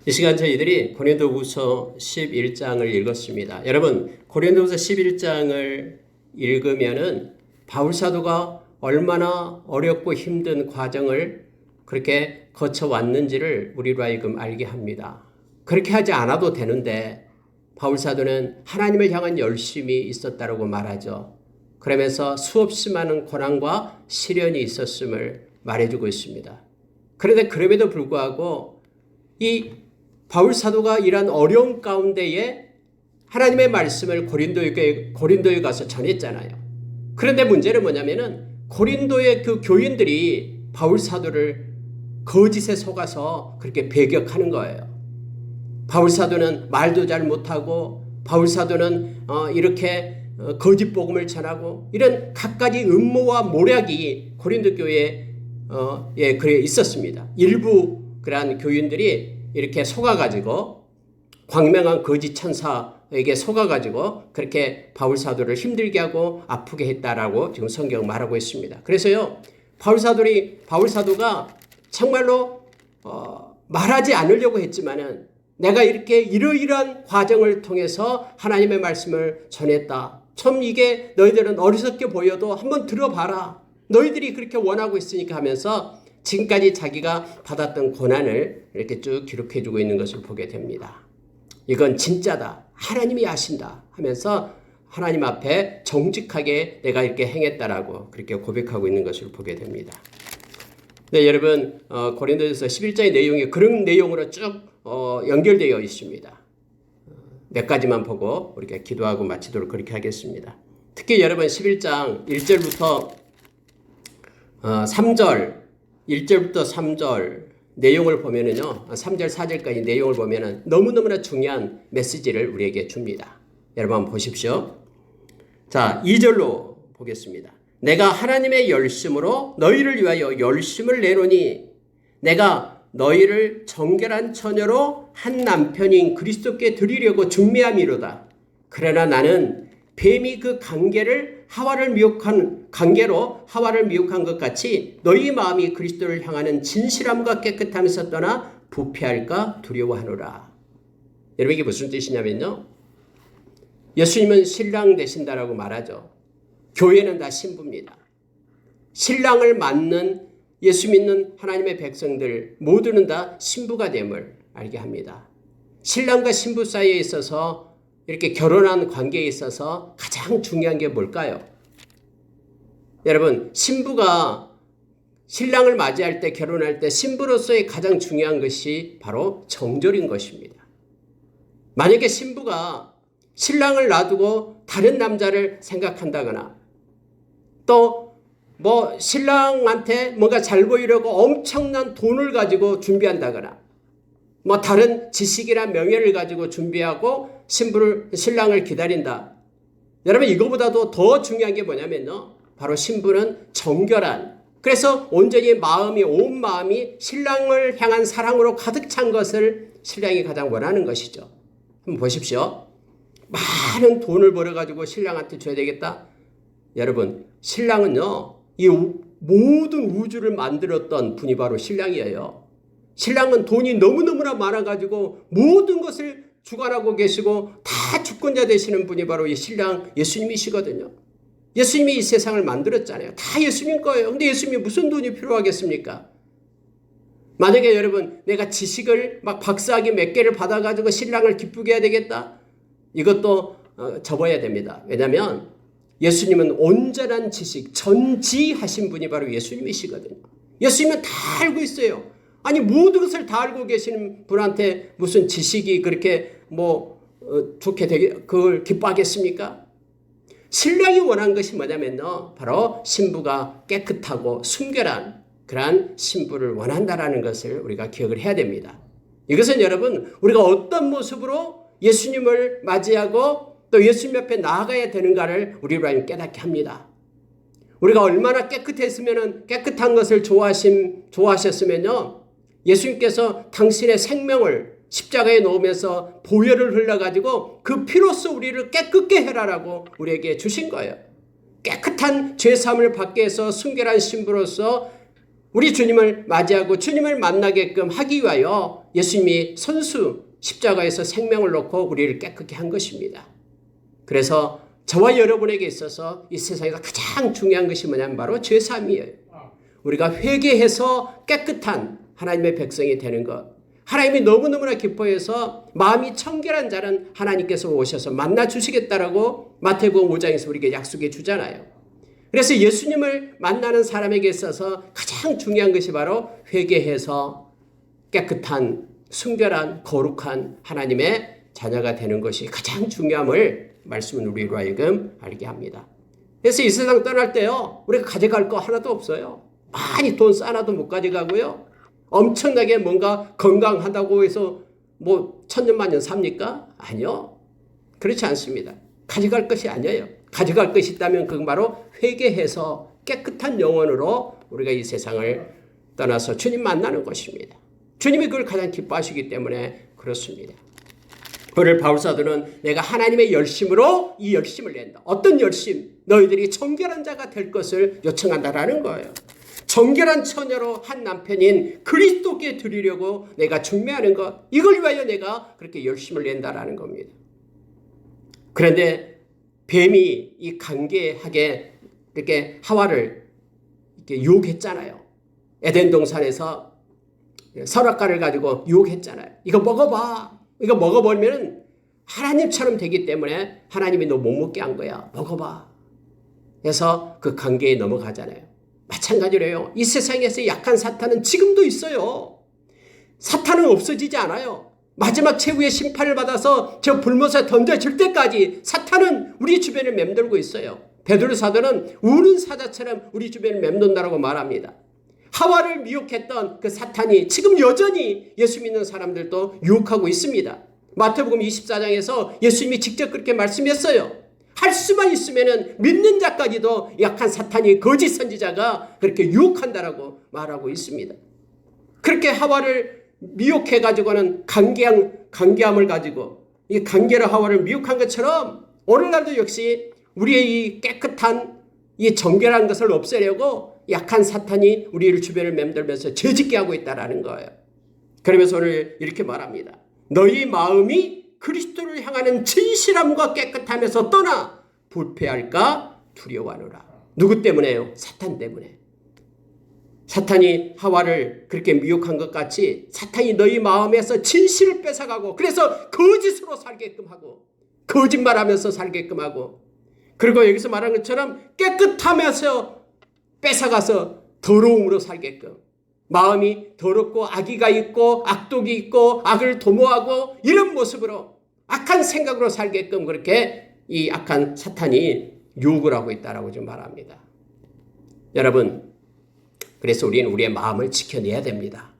이 시간 저희들이 고린도후서 11장을 읽었습니다. 여러분, 고린도후서 11장을 읽으면은 바울 사도가 얼마나 어렵고 힘든 과정을 그렇게 거쳐왔는지를 우리로 하여금 알게 합니다. 그렇게 하지 않아도 되는데 바울 사도는 하나님을 향한 열심이 있었다고 말하죠. 그러면서 수없이 많은 고난과 시련이 있었음을 말해주고 있습니다. 그런데 그럼에도 불구하고 이 바울 사도가 이런 어려움 가운데에 하나님의 말씀을 고린도에 가서 전했잖아요. 그런데 문제는 뭐냐면은 고린도의 그 교인들이 바울 사도를 거짓에 속아서 그렇게 배격하는 거예요. 바울 사도는 말도 잘 못하고 바울 사도는 이렇게 거짓 복음을 전하고 이런 갖가지 음모와 모략이 고린도 교회에 그래 있었습니다. 일부 그러한 교인들이 이렇게 속아가지고 광명한 거짓 천사에게 속아가지고 그렇게 바울 사도를 힘들게 하고 아프게 했다라고 지금 성경은 말하고 있습니다. 그래서요 바울 사도가 정말로 말하지 않으려고 했지만은 내가 이렇게 이러이러한 과정을 통해서 하나님의 말씀을 전했다. 참 이게 너희들은 어리석게 보여도 한번 들어봐라. 너희들이 그렇게 원하고 있으니까 하면서 지금까지 자기가 받았던 고난을 이렇게 쭉 기록해주고 있는 것을 보게 됩니다. 이건 진짜다. 하나님이 아신다 하면서 하나님 앞에 정직하게 내가 이렇게 행했다라고 그렇게 고백하고 있는 것을 보게 됩니다. 네, 여러분 고린도전서 11장의 내용이 그런 내용으로 쭉 연결되어 있습니다. 몇 가지만 보고 우리가 기도하고 마치도록 그렇게 하겠습니다. 특히 여러분 11장 1절부터 3절 1절부터 3절 내용을 보면은요, 3절, 4절까지 내용을 보면은 너무너무나 중요한 메시지를 우리에게 줍니다. 여러분 한번 보십시오. 자, 2절로 보겠습니다. 내가 하나님의 열심으로 너희를 위하여 열심을 내노니 내가 너희를 정결한 처녀로 한 남편인 그리스도께 드리려고 준비함이로다. 그러나 나는 뱀이 그 관계로 하와를 미혹한 것 같이 너희 마음이 그리스도를 향하는 진실함과 깨끗함에서 떠나 부패할까 두려워하노라. 여러분 이게 무슨 뜻이냐면요. 예수님은 신랑 되신다라고 말하죠. 교회는 다 신부입니다. 신랑을 맞는 예수 믿는 하나님의 백성들 모두는 다 신부가 됨을 알게 합니다. 신랑과 신부 사이에 있어서 이렇게 결혼한 관계에 있어서 가장 중요한 게 뭘까요? 여러분, 신부가 신랑을 맞이할 때 결혼할 때 신부로서의 가장 중요한 것이 바로 정절인 것입니다. 만약에 신부가 신랑을 놔두고 다른 남자를 생각한다거나 또 신랑한테 뭔가 잘 보이려고 엄청난 돈을 가지고 준비한다거나 다른 지식이나 명예를 가지고 준비하고 신랑을 기다린다. 여러분 이거보다도 더 중요한 게 뭐냐면요. 바로 신부는 정결한 그래서 온전히 온 마음이 신랑을 향한 사랑으로 가득 찬 것을 신랑이 가장 원하는 것이죠. 한번 보십시오. 많은 돈을 벌어가지고 신랑한테 줘야 되겠다. 여러분 신랑은요. 이 모든 우주를 만들었던 분이 바로 신랑이에요. 신랑은 돈이 너무너무나 많아가지고 모든 것을 주관하고 계시고 다 주권자 되시는 분이 바로 이 신랑 예수님이시거든요. 예수님이 이 세상을 만들었잖아요. 다 예수님 거예요. 근데 예수님이 무슨 돈이 필요하겠습니까? 만약에 여러분 내가 지식을 박사학위 몇 개를 받아가지고 신랑을 기쁘게 해야 되겠다? 이것도 접어야 됩니다. 왜냐하면 예수님은 온전한 지식, 전지하신 분이 바로 예수님이시거든요. 예수님은 다 알고 있어요. 아니 모든 것을 다 알고 계시는 분한테 무슨 지식이 그렇게 좋게 되게 그걸 기뻐하겠습니까? 신랑이 원한 것이 뭐냐면요. 바로 신부가 깨끗하고 순결한 그러한 신부를 원한다라는 것을 우리가 기억을 해야 됩니다. 이것은 여러분 우리가 어떤 모습으로 예수님을 맞이하고 또 예수님 옆에 나아가야 되는가를 우리로 깨닫게 합니다. 우리가 얼마나 깨끗했으면 깨끗한 것을 좋아하셨으면요. 예수님께서 당신의 생명을 십자가에 놓으면서 보혈을 흘려가지고 그 피로써 우리를 깨끗게 해라라고 우리에게 주신 거예요. 깨끗한 죄사함을 받게 해서 순결한 신부로서 우리 주님을 맞이하고 주님을 만나게끔 하기 위하여 예수님이 선수 십자가에서 생명을 놓고 우리를 깨끗게 한 것입니다. 그래서 저와 여러분에게 있어서 이 세상에서 가장 중요한 것이 뭐냐면 바로 죄사함이에요. 우리가 회개해서 깨끗한 하나님의 백성이 되는 것. 하나님이 너무너무나 기뻐해서 마음이 청결한 자는 하나님께서 오셔서 만나 주시겠다라고 마태복음 5장에서 우리에게 약속해 주잖아요. 그래서 예수님을 만나는 사람에게 있어서 가장 중요한 것이 바로 회개해서 깨끗한 순결한 거룩한 하나님의 자녀가 되는 것이 가장 중요함을 말씀은 우리로 하여금 알게 합니다. 그래서 이 세상 떠날 때요, 우리가 가져갈 거 하나도 없어요. 많이 돈 쌓아놔도 못 가져가고요. 엄청나게 뭔가 건강하다고 해서 뭐 천년만년 삽니까? 아니요. 그렇지 않습니다. 가져갈 것이 아니에요. 가져갈 것이 있다면 그건 바로 회개해서 깨끗한 영혼으로 우리가 이 세상을 떠나서 주님 만나는 것입니다. 주님이 그걸 가장 기뻐하시기 때문에 그렇습니다. 오늘 바울사도는 내가 하나님의 열심으로 이 열심을 낸다. 어떤 열심? 너희들이 정결한 자가 될 것을 요청한다라는 거예요. 정결한 처녀로 한 남편인 그리스도께 드리려고 내가 중매하는 것, 이걸 위하여 내가 그렇게 열심을 낸다라는 겁니다. 그런데 뱀이 이 간계하게 이렇게 하와를 이렇게 유혹했잖아요. 에덴 동산에서 선악과를 가지고 유혹했잖아요. 이거 먹어봐. 이거 먹어버리면 하나님처럼 되기 때문에 하나님이 너 못 먹게 한 거야. 먹어봐. 그래서 그 관계에 넘어가잖아요. 마찬가지로요. 이 세상에서 약한 사탄은 지금도 있어요. 사탄은 없어지지 않아요. 마지막 최후의 심판을 받아서 저 불못에 던져질 때까지 사탄은 우리 주변을 맴돌고 있어요. 베드로 사도는 우는 사자처럼 우리 주변을 맴돈다라고 말합니다. 하와를 미혹했던 그 사탄이 지금 여전히 예수 믿는 사람들도 유혹하고 있습니다. 마태복음 24장에서 예수님이 직접 그렇게 말씀했어요. 할 수만 있으면은 믿는 자까지도 약한 사탄이 거짓 선지자가 그렇게 유혹한다라고 말하고 있습니다. 그렇게 하와를 미혹해가지고는 간계함을 가지고 이 간계로 하와를 미혹한 것처럼 오늘날도 역시 우리의 이 깨끗한 이 정결한 것을 없애려고 약한 사탄이 우리를 주변을 맴돌면서 죄짓게 하고 있다라는 거예요. 그러면서 오늘 이렇게 말합니다. 너희 마음이 그리스도를 향하는 진실함과 깨끗함에서 떠나 부패할까 두려워하노라. 누구 때문에요? 사탄 때문에. 사탄이 하와를 그렇게 미혹한 것 같이 사탄이 너희 마음에서 진실을 뺏어가고 그래서 거짓으로 살게끔 하고 거짓말하면서 살게끔 하고 그리고 여기서 말한 것처럼 깨끗함에서 뺏어가서 더러움으로 살게끔 마음이 더럽고 악의가 있고 악독이 있고 악을 도모하고 이런 모습으로 악한 생각으로 살게끔 그렇게 이 악한 사탄이 유혹을 하고 있다라고 좀 말합니다. 여러분, 그래서 우리는 우리의 마음을 지켜내야 됩니다.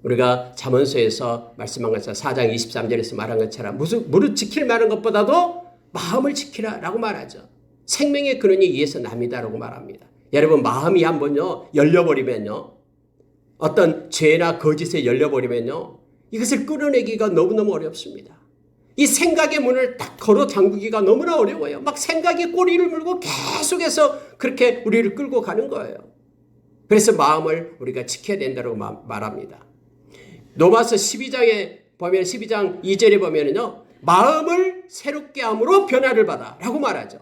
우리가 잠언서에서 말씀한 것처럼 4장 23절에서 말한 것처럼 무릇 지킬 만한 것보다도 마음을 지키라라고 말하죠. 생명의 근원이 이에서 납니다라고 말합니다. 여러분, 마음이 한번요 열려버리면요, 어떤 죄나 거짓에 열려버리면요, 이것을 끌어내기가 너무너무 어렵습니다. 이 생각의 문을 딱 걸어 잠그기가 너무나 어려워요. 막 생각이 꼬리를 물고 계속해서 그렇게 우리를 끌고 가는 거예요. 그래서 마음을 우리가 지켜야 된다고 말합니다. 로마서 12장에 보면 12장 2절에 보면은요, 마음을 새롭게 함으로 변화를 받아 라고 말하죠.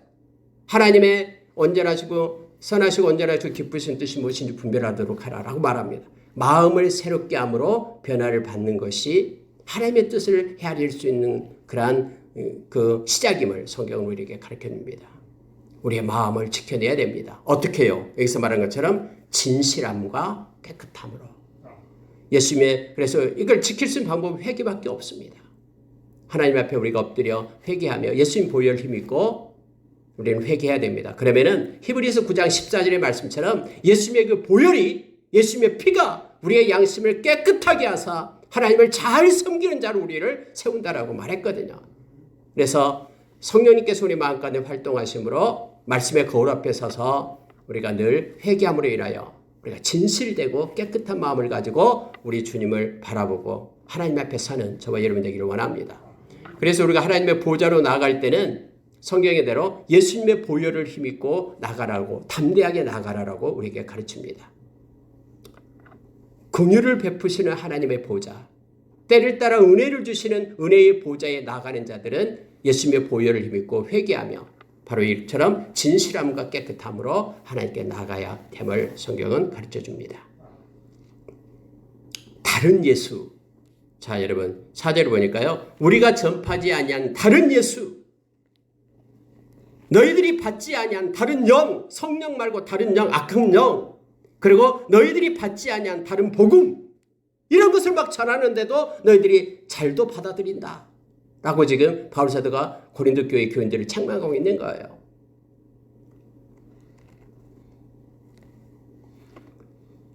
하나님의 온전하시고 선하시고 온전하시고 기쁘신 뜻이 무엇인지 분별하도록 하라라고 말합니다. 마음을 새롭게 함으로 변화를 받는 것이 하나님의 뜻을 헤아릴 수 있는 그러한 그 시작임을 성경은 우리에게 가르쳐줍니다. 우리의 마음을 지켜내야 됩니다. 어떻게 해요? 여기서 말한 것처럼 진실함과 깨끗함으로. 예수님의 그래서 이걸 지킬 수 있는 방법은 회개밖에 없습니다. 하나님 앞에 우리가 엎드려 회개하며 예수님 보혈 힘입고 우리는 회개해야 됩니다. 그러면은 히브리서 9장 14절의 말씀처럼 예수님의 그 보혈이 예수님의 피가 우리의 양심을 깨끗하게 하사 하나님을 잘 섬기는 자로 우리를 세운다라고 말했거든요. 그래서 성령님께서 우리 마음 가운데 활동하심으로 말씀의 거울 앞에 서서 우리가 늘 회개함으로 인하여 우리가 진실되고 깨끗한 마음을 가지고 우리 주님을 바라보고 하나님 앞에 서는 저와 여러분 되기를 원합니다. 그래서 우리가 하나님의 보좌로 나아갈 때는 성경의 대로 예수님의 보혈을 힘입고 나가라고 담대하게 나가라라고 우리에게 가르칩니다. 긍휼을 베푸시는 하나님의 보좌, 때를 따라 은혜를 주시는 은혜의 보좌에 나가는 자들은 예수님의 보혈을 힘입고 회개하며 바로 이처럼 진실함과 깨끗함으로 하나님께 나가야 됨을 성경은 가르쳐 줍니다. 다른 예수. 자, 여러분 4절을 보니까요. 우리가 전파하지 아니한 다른 예수, 너희들이 받지 아니한 다른 영, 성령 말고 다른 영, 악한 영, 그리고 너희들이 받지 아니한 다른 복음, 이런 것을 막 전하는데도 너희들이 잘도 받아들인다 라고 지금 바울사도가 고린도 교회 교인들을 책망하고 있는 거예요.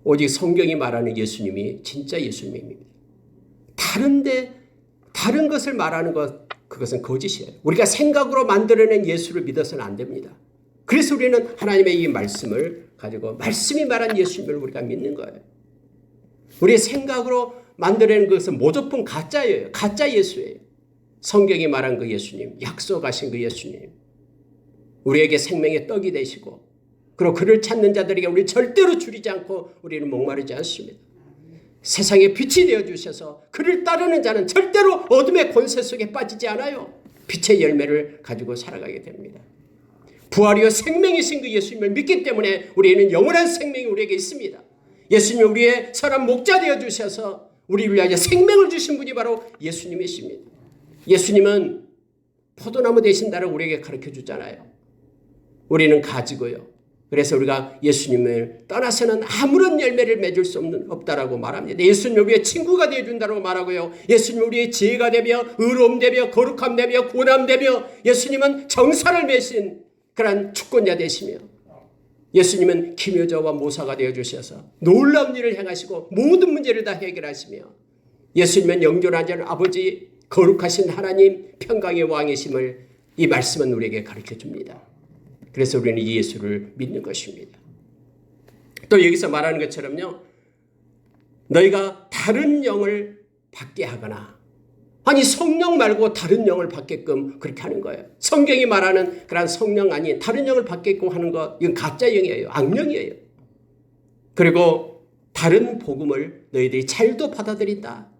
오직 성경이 말하는 예수님이 진짜 예수님입니다. 다른 것을 말하는 것, 그것은 거짓이에요. 우리가 생각으로 만들어낸 예수를 믿어서는 안 됩니다. 그래서 우리는 하나님의 이 말씀을 가지고 말씀이 말한 예수님을 우리가 믿는 거예요. 우리의 생각으로 만들어낸 것은 모조품 가짜예요. 가짜 예수예요. 성경이 말한 그 예수님, 약속하신 그 예수님, 우리에게 생명의 떡이 되시고 그리고 그를 찾는 자들에게 우리 절대로 줄이지 않고 우리는 목마르지 않습니다. 세상에 빛이 되어주셔서 그를 따르는 자는 절대로 어둠의 권세 속에 빠지지 않아요. 빛의 열매를 가지고 살아가게 됩니다. 부활이요 생명이신 그 예수님을 믿기 때문에 우리는 영원한 생명이 우리에게 있습니다. 예수님이 우리의 선한 목자 되어주셔서 우리를 위하여 생명을 주신 분이 바로 예수님이십니다. 예수님은 포도나무 되신다고 우리에게 가르쳐 주잖아요. 우리는 가지고요. 그래서 우리가 예수님을 떠나서는 아무런 열매를 맺을 수 없다라고 말합니다. 예수님 우리의 친구가 되어준다고 말하고요. 예수님 우리의 지혜가 되며 의로움 되며 거룩함 되며 구원함 되며 예수님은 정사를 메신 그런 주권자 되시며 예수님은 기묘자와 모사가 되어주셔서 놀라운 일을 행하시고 모든 문제를 다 해결하시며 예수님은 영존하지 않은 아버지 거룩하신 하나님 평강의 왕이심을 이 말씀은 우리에게 가르쳐 줍니다. 그래서 우리는 이 예수를 믿는 것입니다. 또 여기서 말하는 것처럼요. 너희가 다른 영을 받게 하거나 아니 성령 말고 다른 영을 받게끔 그렇게 하는 거예요. 성경이 말하는 그런 성령 아닌 다른 영을 받게끔 하는 것 이건 가짜 영이에요. 악령이에요. 그리고 다른 복음을 너희들이 잘도 받아들인다.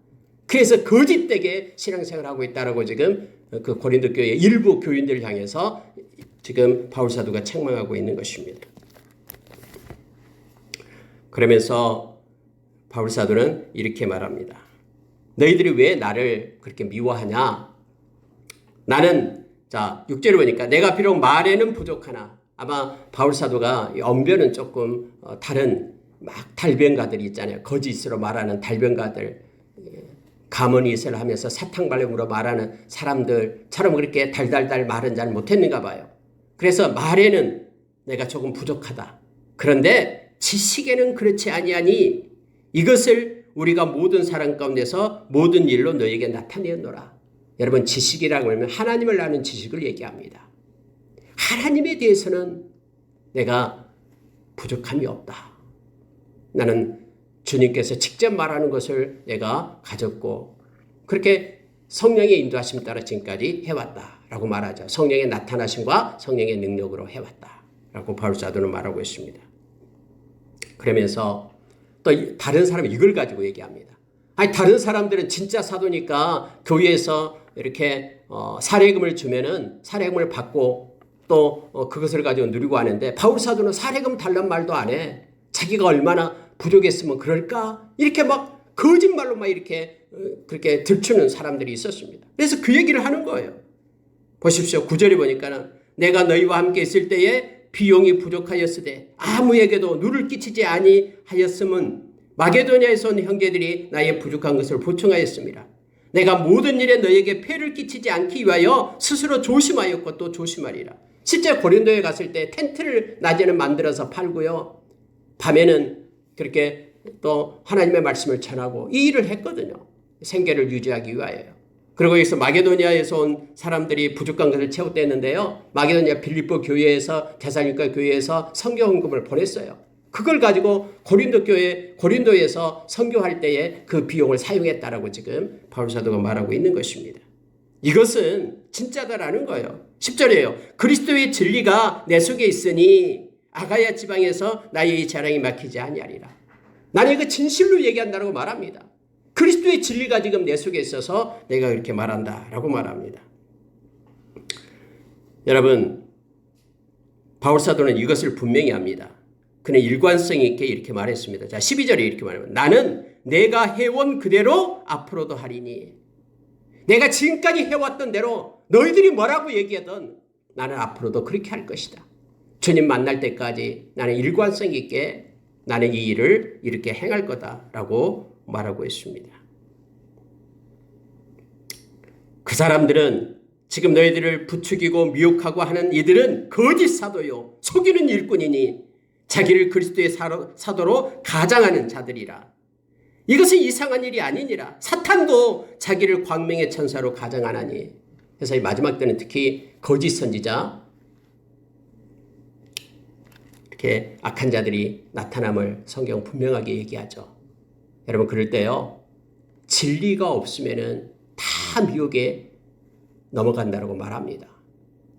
그래서 거짓되게 신앙생활을 하고 있다라고 지금 그 고린도 교회 일부 교인들을 향해서 지금 바울사도가 책망하고 있는 것입니다. 그러면서 바울사도는 이렇게 말합니다. 너희들이 왜 나를 그렇게 미워하냐? 나는 자 6절을 보니까 내가 비록 말에는 부족하나 아마 바울사도가 언변은 조금 다른 막 달변가들이 있잖아요. 거짓으로 말하는 달변가들 가문이슬 하면서 사탕발령으로 말하는 사람들처럼 그렇게 달달달 말은 잘 못했는가 봐요. 그래서 말에는 내가 조금 부족하다. 그런데 지식에는 그렇지 아니하니 이것을 우리가 모든 사람 가운데서 모든 일로 너에게 나타내었노라. 여러분 지식이라고 하면 하나님을 아는 지식을 얘기합니다. 하나님에 대해서는 내가 부족함이 없다. 나는 주님께서 직접 말하는 것을 내가 가졌고 그렇게 성령의 인도하심 따라 지금까지 해왔다라고 말하죠. 성령의 나타나심과 성령의 능력으로 해왔다라고 바울사도는 말하고 있습니다. 그러면서 또 다른 사람이 이걸 가지고 얘기합니다. 아니 다른 사람들은 진짜 사도니까 교회에서 이렇게 사례금을 주면은 사례금을 받고 또 그것을 가지고 누리고 하는데 바울사도는 사례금 달란 말도 안 해. 자기가 얼마나 부족했으면 그럴까? 이렇게 막 거짓말로 막 이렇게 그렇게 들추는 사람들이 있었습니다. 그래서 그 얘기를 하는 거예요. 보십시오. 9절에 보니까는 내가 너희와 함께 있을 때에 비용이 부족하였으되 아무에게도 누를 끼치지 아니하였음은 마게도냐에서 온 형제들이 나의 부족한 것을 보충하였습니다. 내가 모든 일에 너희에게 폐를 끼치지 않기 위하여 스스로 조심하였고 또 조심하리라. 실제 고린도에 갔을 때 텐트를 낮에는 만들어서 팔고요. 밤에는 그렇게 또 하나님의 말씀을 전하고 이 일을 했거든요. 생계를 유지하기 위하여요. 그리고 여기서 마게도니아에서 온 사람들이 부족한 것을 채웠댔는데요. 마게도니아 빌립보 교회에서 데살로니가 교회에서 선교 헌금을 보냈어요. 그걸 가지고 고린도에서 선교할 때에 그 비용을 사용했다라고 지금 바울사도가 말하고 있는 것입니다. 이것은 진짜다라는 거예요. 10절이에요. 그리스도의 진리가 내 속에 있으니 아가야 지방에서 나의 이 자랑이 막히지 아니하리라. 나는 이거 진실로 얘기한다고 말합니다. 그리스도의 진리가 지금 내 속에 있어서 내가 그렇게 말한다라고 말합니다. 여러분, 바울사도는 이것을 분명히 합니다. 그는 일관성 있게 이렇게 말했습니다. 자, 12절에 이렇게 말합니다. 나는 내가 해온 그대로 앞으로도 하리니. 내가 지금까지 해왔던 대로 너희들이 뭐라고 얘기하든 나는 앞으로도 그렇게 할 것이다. 주님 만날 때까지 나는 일관성 있게 나는 이 일을 이렇게 행할 거다라고 말하고 있습니다. 그 사람들은 지금 너희들을 부추기고 미혹하고 하는 이들은 거짓 사도요 속이는 일꾼이니 자기를 그리스도의 사도로 가장하는 자들이라. 이것은 이상한 일이 아니니라. 사탄도 자기를 광명의 천사로 가장하나니. 그래서 이 마지막 때는 특히 거짓 선지자, 이렇게 악한 자들이 나타남을 성경 분명하게 얘기하죠. 여러분, 그럴 때요, 진리가 없으면은 다 미혹에 넘어간다고 말합니다.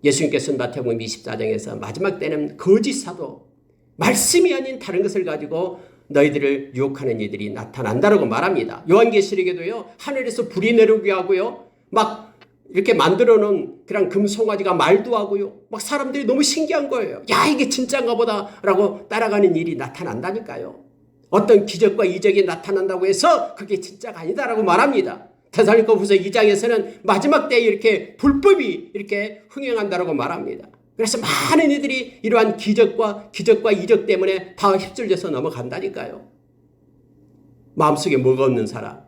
예수님께서는 마태복음 24장에서 마지막 때는 거짓 사도, 말씀이 아닌 다른 것을 가지고 너희들을 유혹하는 이들이 나타난다고 말합니다. 요한계시록에도요, 하늘에서 불이 내려오게 하고요, 막 이렇게 만들어 놓은 그런 금송아지가 말도 하고요, 막 사람들이 너무 신기한 거예요. 야, 이게 진짜인가 보다 라고 따라가는 일이 나타난다니까요. 어떤 기적과 이적이 나타난다고 해서 그게 진짜가 아니다라고 말합니다. 데살로니가후서 2장에서는 마지막 때에 이렇게 불법이 이렇게 흥행한다라고 말합니다. 그래서 많은 이들이 이러한 기적과 이적 때문에 다 휩쓸려서 넘어간다니까요. 마음속에 뭐가 없는 사람,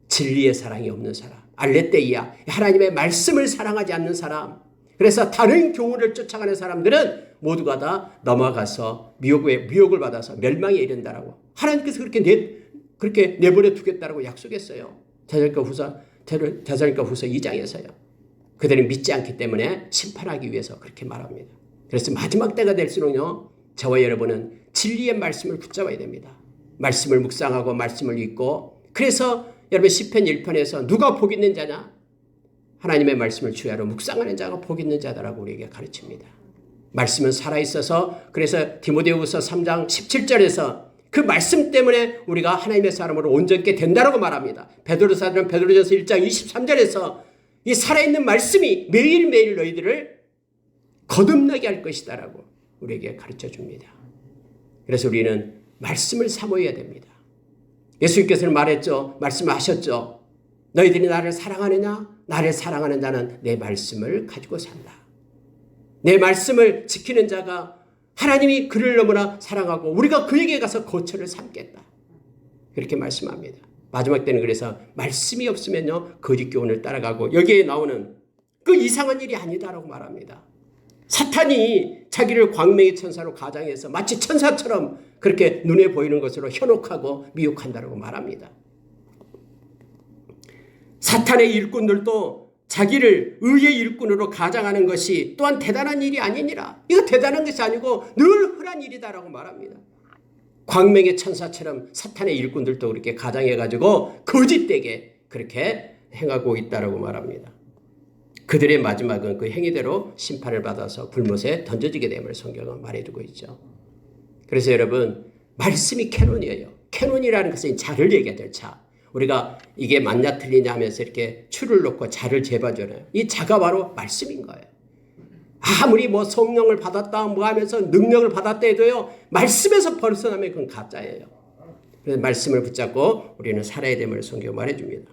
진리의 사랑이 없는 사람, 알레떼이야, 하나님의 말씀을 사랑하지 않는 사람, 그래서 다른 교훈을 쫓아가는 사람들은 모두가 다 넘어가서 미혹을 받아서 멸망에 이른다라고 하나님께서 그렇게 내버려 두겠다라고 약속했어요. 데살로니가후서 2장에서요. 그들이 믿지 않기 때문에 심판하기 위해서 그렇게 말합니다. 그래서 마지막 때가 될수록요, 저와 여러분은 진리의 말씀을 붙잡아야 됩니다. 말씀을 묵상하고 말씀을 읽고, 그래서 여러분 시편 1편에서 누가 복 있는 자냐? 하나님의 말씀을 주야로 묵상하는 자가 복 있는 자다라고 우리에게 가르칩니다. 말씀은 살아있어서, 그래서 디모데후서 3장 17절에서 그 말씀 때문에 우리가 하나님의 사람으로 온전케 된다라고 말합니다. 베드로사도는 베드로전서 1장 23절에서 이 살아있는 말씀이 매일매일 너희들을 거듭나게 할 것이다라고 우리에게 가르쳐 줍니다. 그래서 우리는 말씀을 사모해야 됩니다. 예수님께서는 말했죠. 말씀하셨죠. 너희들이 나를 사랑하느냐? 나를 사랑하는 자는 내 말씀을 가지고 산다. 내 말씀을 지키는 자가 하나님이 그를 너무나 사랑하고 우리가 그에게 가서 거처를 삼겠다. 그렇게 말씀합니다. 마지막 때는 그래서 말씀이 없으면요, 거짓 교훈을 따라가고 여기에 나오는 그 이상한 일이 아니다라고 말합니다. 사탄이 자기를 광명의 천사로 가장해서 마치 천사처럼 그렇게 눈에 보이는 것으로 현혹하고 미혹한다라고 말합니다. 사탄의 일꾼들도 자기를 의의 일꾼으로 가장하는 것이 또한 대단한 일이 아니니라. 이거 대단한 것이 아니고 늘 흔한 일이다라고 말합니다. 광명의 천사처럼 사탄의 일꾼들도 그렇게 가장해가지고 거짓되게 그렇게 행하고 있다라고 말합니다. 그들의 마지막은 그 행위대로 심판을 받아서 불못에 던져지게 됨을 성경은 말해주고 있죠. 그래서 여러분, 말씀이 캐논이에요. 캐논이라는 것은 자를 얘기하죠. 자, 우리가 이게 맞냐 틀리냐 하면서 이렇게 추를 놓고 자를 재봐줘요. 이 자가 바로 말씀인 거예요. 아무리 뭐 성령을 받았다 뭐 하면서 능력을 받았다 해도요, 말씀에서 벗어나면 그건 가짜예요. 그래서 말씀을 붙잡고 우리는 살아야 됨을 성경 말해줍니다.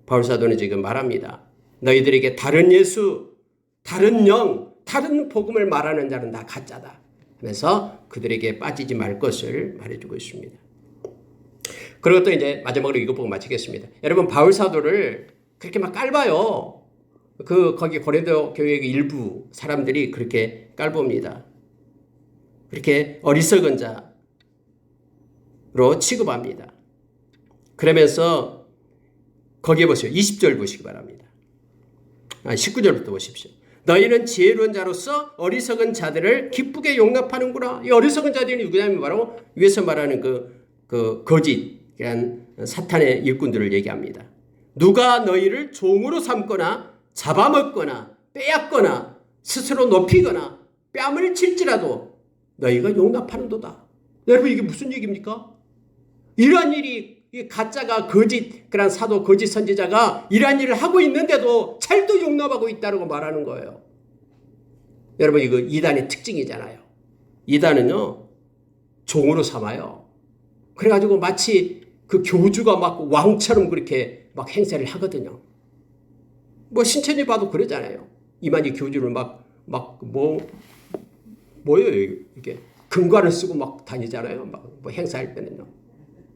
바울사도는 지금 말합니다. 너희들에게 다른 예수, 다른 영, 다른 복음을 말하는 자는 다 가짜다 하면서 그들에게 빠지지 말 것을 말해주고 있습니다. 그리고 또 이제 마지막으로 이거 보고 마치겠습니다. 여러분, 바울사도를 그렇게 막 깔봐요. 거기 고린도 교회의 일부 사람들이 그렇게 깔봅니다. 그렇게 어리석은 자로 취급합니다. 그러면서 거기에 보세요. 20절 보시기 바랍니다. 19절부터 보십시오. 너희는 지혜로운 자로서 어리석은 자들을 기쁘게 용납하는구나. 이 어리석은 자들이 누구냐면 바로 위에서 말하는 그 거짓이란 사탄의 일꾼들을 얘기합니다. 누가 너희를 종으로 삼거나 잡아먹거나 빼앗거나 스스로 높이거나 뺨을 칠지라도 너희가 용납하는도다. 여러분, 이게 무슨 얘기입니까? 이러한 일이 이 가짜가 거짓 그런 사도 거짓 선지자가 이러한 일을 하고 있는데도 잘도 용납하고 있다고 말하는 거예요. 여러분 이거 이단의 특징이잖아요. 이단은요 종으로 삼아요. 그래가지고 마치 그 교주가 막 왕처럼 그렇게 막 행세를 하거든요. 뭐 신천지 봐도 그러잖아요. 이만희 교주를 뭐예요 이게 금관을 쓰고 막 다니잖아요. 막 뭐 행사할 때는요.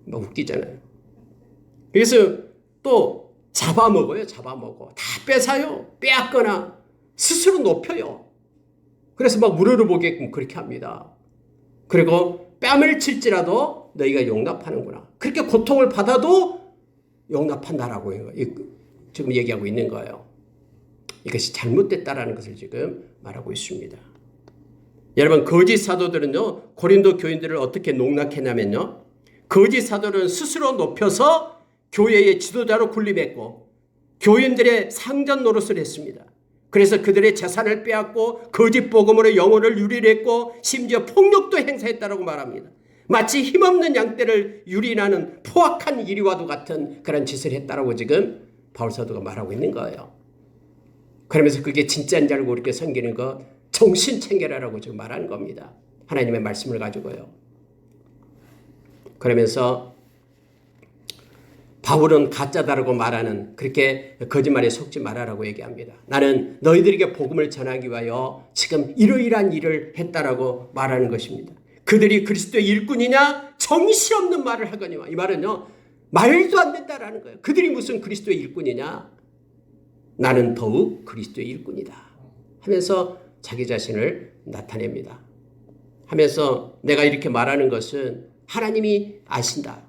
막 웃기잖아요. 그래서 또 잡아먹어요. 잡아먹어. 다 뺏어요. 빼앗거나 스스로 높여요. 그래서 막 우러러보게끔 그렇게 합니다. 그리고 뺨을 칠지라도 너희가 용납하는구나. 그렇게 고통을 받아도 용납한다라고 지금 얘기하고 있는 거예요. 이것이 잘못됐다라는 것을 지금 말하고 있습니다. 여러분 거짓 사도들은요 고린도 교인들을 어떻게 농락했냐면요 거짓 사도는 스스로 높여서 교회의 지도자로 군림했고 교인들의 상전 노릇을 했습니다. 그래서 그들의 재산을 빼앗고 거짓 복음으로 영혼을 유리했고 심지어 폭력도 행사했다고 말합니다. 마치 힘없는 양떼를 유린하는 포악한 이리와도 같은 그런 짓을 했다고 지금 바울 사도가 말하고 있는 거예요. 그러면서 그게 진짜인 줄 알고 이렇게 섬기는 거 정신 챙겨라라고 지금 말하는 겁니다. 하나님의 말씀을 가지고요. 그러면서 바울은 가짜다라고 말하는 그렇게 거짓말에 속지 말아라고 얘기합니다. 나는 너희들에게 복음을 전하기 위하여 지금 이러이러한 일을 했다라고 말하는 것입니다. 그들이 그리스도의 일꾼이냐 정신없는 말을 하거니와 이 말은요 말도 안 된다라는 거예요. 그들이 무슨 그리스도의 일꾼이냐 나는 더욱 그리스도의 일꾼이다 하면서 자기 자신을 나타냅니다. 하면서 내가 이렇게 말하는 것은 하나님이 아신다.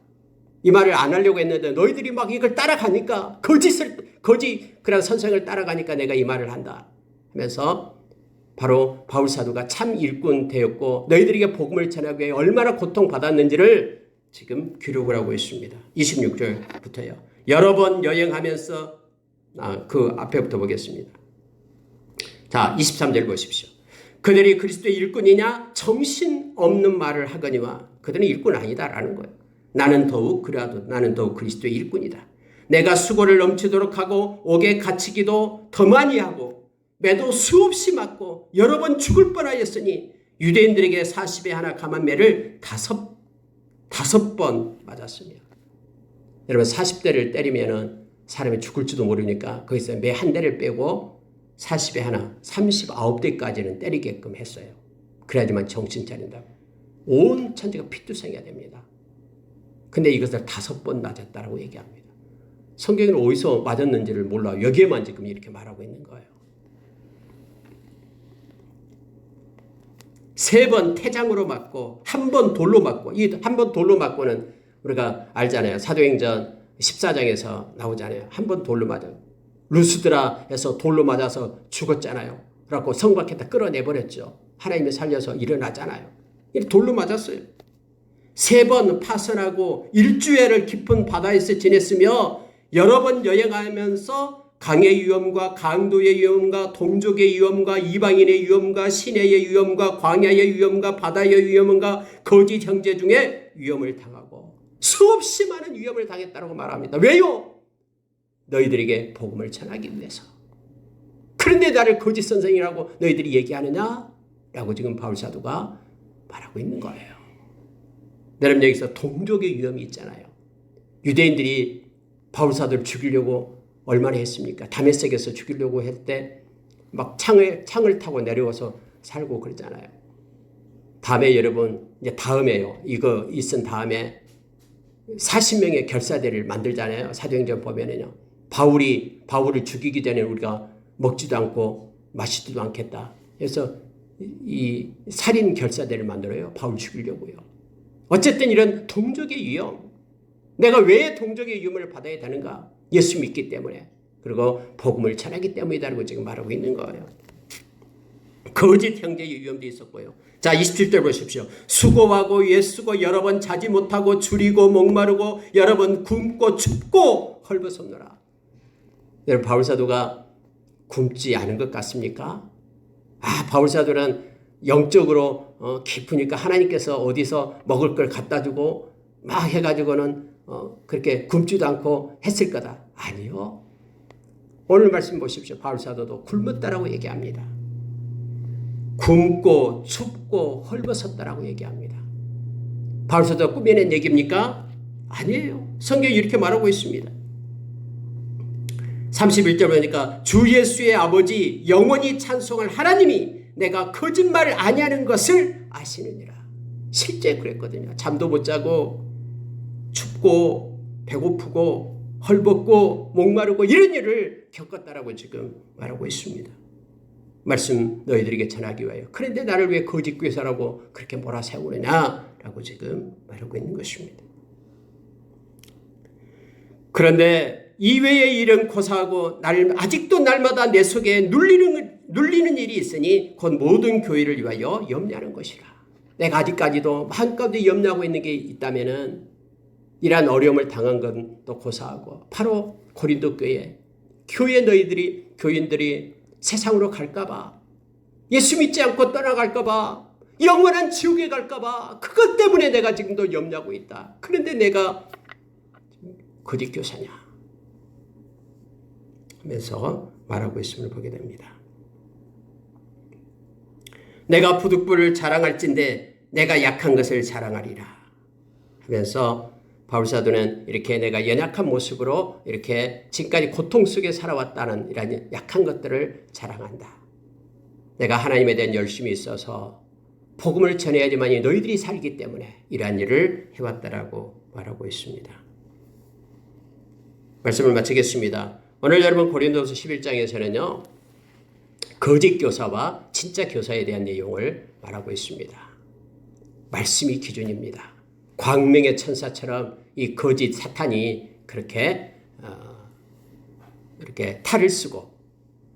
이 말을 안 하려고 했는데 너희들이 막 이걸 따라가니까 거짓 그런 선생을 따라가니까 내가 이 말을 한다 하면서 바로 바울 사도가 참 일꾼 되었고 너희들에게 복음을 전하기 위해 얼마나 고통받았는지를 지금 기록을 하고 있습니다. 26절부터요. 여러 번 여행하면서 그 앞에부터 보겠습니다. 자 23절 보십시오. 그들이 그리스도의 일꾼이냐 정신없는 말을 하거니와 그들은 일꾼 아니다라는 거예요. 나는 더욱 그리스도의 일꾼이다. 내가 수고를 넘치도록 하고 옥에 갇히기도 더 많이 하고 매도 수없이 맞고 여러 번 죽을 뻔하였으니 유대인들에게 40에 하나 감한 매를 다섯 번 맞았으며 여러분 40대를 때리면은 사람이 죽을지도 모르니까 거기서 매 한 대를 빼고 40에 하나 39대까지는 때리게끔 했어요. 그래야지만 정신 차린다고. 온 천지가 피투성이가 됩니다. 근데 이것을 5번 맞았다라고 얘기합니다. 성경은 어디서 맞았는지를 몰라요. 여기에만 지금 이렇게 말하고 있는 거예요. 3번 태장으로 맞고 1번 돌로 맞고 이 1번 돌로 맞고는 우리가 알잖아요. 사도행전 14장에서 나오잖아요. 1번 돌로 맞아요. 루스드라에서 돌로 맞아서 죽었잖아요. 그래갖고 성박했다 끌어내버렸죠. 하나님이 살려서 일어나잖아요. 돌로 맞았어요. 3번 파선하고 일주일을 깊은 바다에서 지냈으며 여러 번 여행하면서 강의 위험과 강도의 위험과 동족의 위험과 이방인의 위험과 시내의 위험과 광야의 위험과 바다의 위험과 거짓 형제 중에 위험을 당하고 수없이 많은 위험을 당했다고 말합니다. 왜요? 너희들에게 복음을 전하기 위해서. 그런데 나를 거짓 선생이라고 너희들이 얘기하느냐? 라고 지금 바울 사도가 말하고 있는 거예요. 여러분 여기서 동족의 위험이 있잖아요. 유대인들이 바울 사도를 죽이려고 얼마나 했습니까? 다메섹에서 죽이려고 할 때 막 창을 타고 내려와서 살고 그러잖아요. 다음에 여러분 이제 다음에요. 이거 있은 다음에 40명의 결사대를 만들잖아요. 사도행전 보면은요. 바울을 죽이기 전에 우리가 먹지도 않고 마시지도 않겠다. 그래서 이 살인 결사대를 만들어요. 바울 죽이려고요. 어쨌든 이런 동족의 위험. 내가 왜 동족의 위험을 받아야 되는가? 예수 믿기 때문에. 그리고 복음을 전하기 때문이다라고 지금 말하고 있는 거예요. 거짓 형제의 위험도 있었고요. 자 27절 보십시오. 수고하고 애쓰고 여러 번 자지 못하고 줄이고 목마르고 여러 번 굶고 춥고 헐벗었노라. 여러분 바울 사도가 굶지 않은 것 같습니까? 바울 사도는 영적으로 깊으니까 하나님께서 어디서 먹을 걸 갖다 주고 막 해가지고는 그렇게 굶지도 않고 했을 거다. 아니요. 오늘 말씀 보십시오. 바울 사도도 굶었다라고 얘기합니다. 굶고 춥고 헐벗었다라고 얘기합니다. 바울 사도가 꾸며낸 얘기입니까? 아니에요. 성경이 이렇게 말하고 있습니다. 31절 보니까 주 예수의 아버지 영원히 찬송할 하나님이 내가 거짓말을 아니하는 것을 아시느니라. 실제 그랬거든요. 잠도 못 자고 춥고 배고프고 헐벗고 목마르고 이런 일을 겪었다라고 지금 말하고 있습니다. 말씀 너희들에게 전하기 위하여. 그런데 나를 왜 거짓 교사라고 그렇게 몰아세우느냐라고 지금 말하고 있는 것입니다. 그런데 이외의 일은 고사하고 아직도 날마다 내 속에 눌리는 일이 있으니 곧 모든 교회를 위하여 염려하는 것이라. 내가 아직까지도 마음까지 염려하고 있는 게 있다면은 이러한 어려움을 당한 건 또 고사하고 바로 고린도 교회 교인들이 세상으로 갈까봐 예수 믿지 않고 떠나갈까봐 영원한 지옥에 갈까봐 그것 때문에 내가 지금도 염려하고 있다. 그런데 내가 거짓 교사냐 하면서 말하고 있음을 보게 됩니다. 내가 부득불을 자랑할진대 내가 약한 것을 자랑하리라 하면서 바울 사도는 이렇게 내가 연약한 모습으로 이렇게 지금까지 고통 속에 살아왔다는 이런 약한 것들을 자랑한다. 내가 하나님에 대한 열심이 있어서 복음을 전해야지만 너희들이 살기 때문에 이러한 일을 해왔다라고 말하고 있습니다. 말씀을 마치겠습니다. 오늘 여러분 고린도서 11장에서는요. 거짓 교사와 진짜 교사에 대한 내용을 말하고 있습니다. 말씀이 기준입니다. 광명의 천사처럼 이 거짓 사탄이 그렇게 이렇게 탈을 쓰고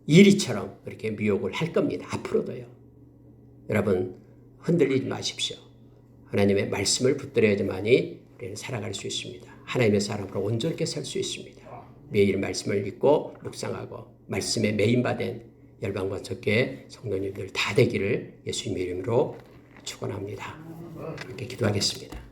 이리처럼 이렇게 미혹을 할 겁니다. 앞으로도요. 여러분 흔들리지 마십시오. 하나님의 말씀을 붙들어야지만이 우리는 살아갈 수 있습니다. 하나님의 사람으로 온전하게 살 수 있습니다. 매일 말씀을 읽고 묵상하고 말씀에 매인받은 열방과 적계 성도님들 다 되기를 예수님의 이름으로 축원합니다. 이렇게 기도하겠습니다.